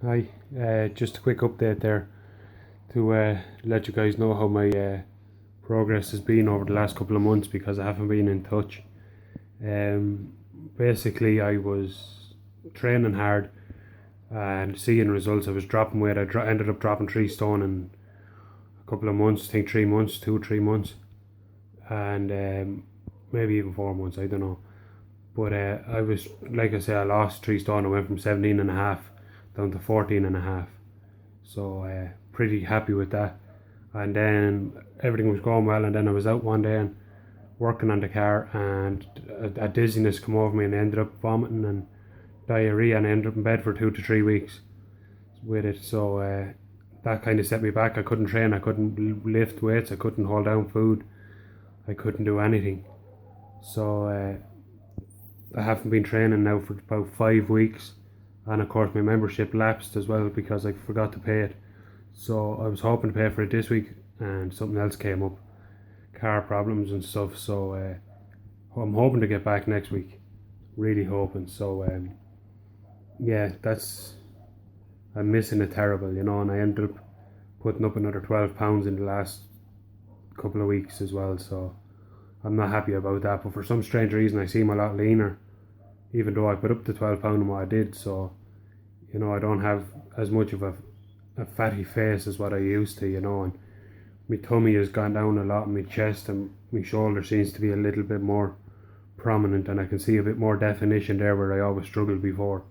Hi, just a quick update there to let you guys know how my progress has been over the last couple of months because I haven't been in touch. Um, Basically, I was training hard and seeing results. I was dropping weight. Ended up dropping 3 stone in a couple of months. I think 3 months, 2 3 months, and maybe even 4 months. I don't know. But I was, like I say, I lost 3 stone. I went from 17 and a half down to 14 and a half. So pretty happy with that. And then everything was going well, and then I was out one day and working on the car, and a dizziness come over me, and I ended up vomiting and diarrhea, and I ended up in bed for 2 to 3 weeks with it. So that kind of set me back. I couldn't train, I couldn't lift weights, I couldn't hold down food, I couldn't do anything. So I haven't been training now for about 5 weeks, and of course my membership lapsed as well because I forgot to pay it. So I was hoping to pay for it this week, and something else came up, car problems and stuff. So I'm hoping to get back next week, really hoping. So yeah, that's I'm missing it terrible, and I ended up putting up another 12 pounds in the last couple of weeks as well. So I'm not happy about that. But for some strange reason, I seem a lot leaner, even though I put up the 12 pound and what I did. So I don't have as much of a fatty face as what I used to, and my tummy has gone down a lot, and my chest and my shoulder seems to be a little bit more prominent, and I can see a bit more definition there where I always struggled before.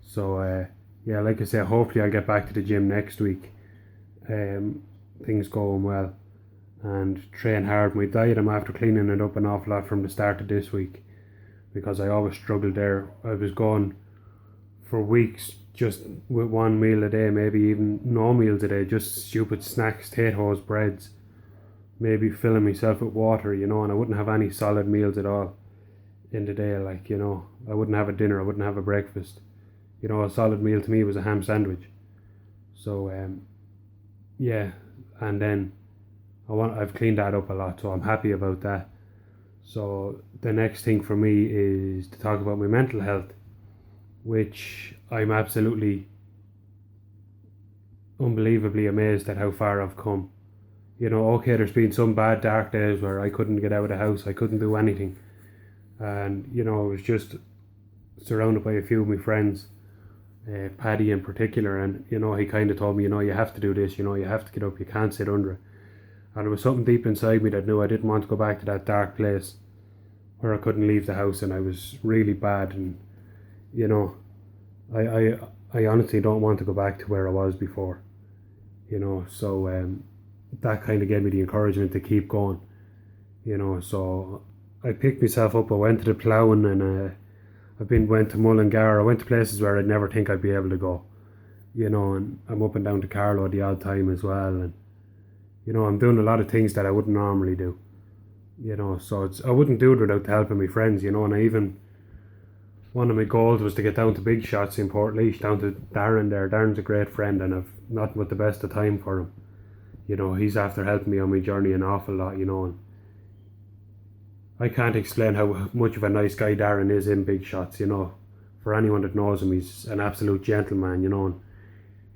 So yeah, like I say, hopefully I'll get back to the gym next week. Things going well, and train hard. My diet, I'm after cleaning it up an awful lot from the start of this week because I always struggled there. I was going for weeks just with one meal a day, maybe even no meals a day, just stupid snacks, potatoes, breads, maybe filling myself with water, and I wouldn't have any solid meals at all in the day. Like, I wouldn't have a dinner, I wouldn't have a breakfast. A solid meal to me was a ham sandwich. So yeah, and then I've cleaned that up a lot, so I'm happy about that. So the next thing for me is to talk about my mental health, which I'm absolutely unbelievably amazed at how far I've come. Okay, there's been some bad dark days where I couldn't get out of the house, I couldn't do anything, and I was just surrounded by a few of my friends, Paddy in particular, and he kind of told me, you have to do this, you have to get up, you can't sit under it. And there was something deep inside me that knew I didn't want to go back to that dark place where I couldn't leave the house and I was really bad. And you know, I I, I honestly don't want to go back to where I was before. So that kind of gave me the encouragement to keep going. So I picked myself up. I went to the ploughing, and went to Mullingar. I went to places where I'd never think I'd be able to go. And I'm up and down to Carlow the odd time as well, and I'm doing a lot of things that I wouldn't normally do. So I wouldn't do it without the help of my friends. And I even one of my goals was to get down to big shots in Portlaoise, down to Darren there. Darren's a great friend, and I've nothing but the best of time for him. He's after helping me on my journey an awful lot. And I can't explain how much of a nice guy Darren is in big shots. For anyone that knows him, he's an absolute gentleman. And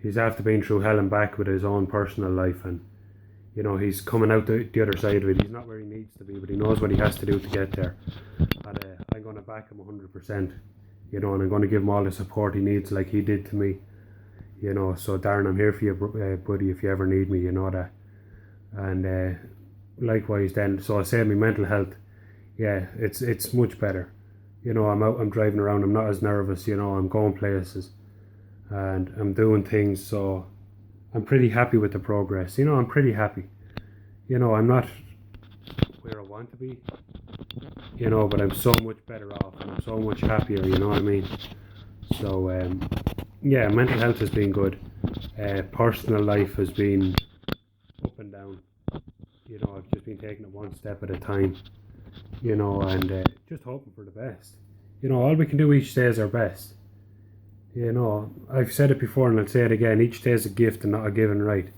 he's after been through hell and back with his own personal life, and he's coming out the other side of it. He's not where he needs to be, but he knows what he has to do to get there. And I'm going to back him 100%. And I'm going to give him all the support he needs, like he did to me. So Darren, I'm here for you, buddy. If you ever need me, you know that. And likewise, then. So I say my mental health, yeah, it's much better. I'm out, I'm driving around. I'm not as nervous. I'm going places, and I'm doing things. So I'm pretty happy with the progress. I'm pretty happy. I'm not where I want to be, but I'm so much better off, and I'm so much happier, you know what I mean? So, yeah, mental health has been good. Personal life has been up and down. I've just been taking it one step at a time, and just hoping for the best. All we can do each day is our best. I've said it before and I'll say it again. Each day is a gift and not a given, right?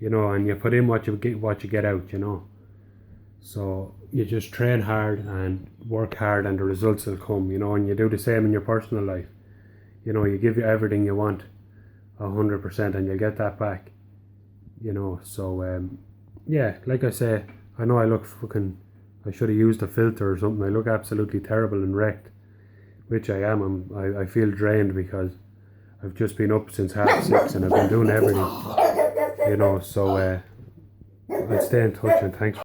And you put in what you get out. So you just train hard and work hard, and the results will come. And you do the same in your personal life. You give you everything you want 100%, and you'll get that back, you know. So yeah, like I say, I know I look fucking, I should have used a filter or something. I look absolutely terrible and wrecked, which I am. I feel drained because I've just been up since 6:30 and I've been doing everything, you know. So I'll stay in touch, and thanks.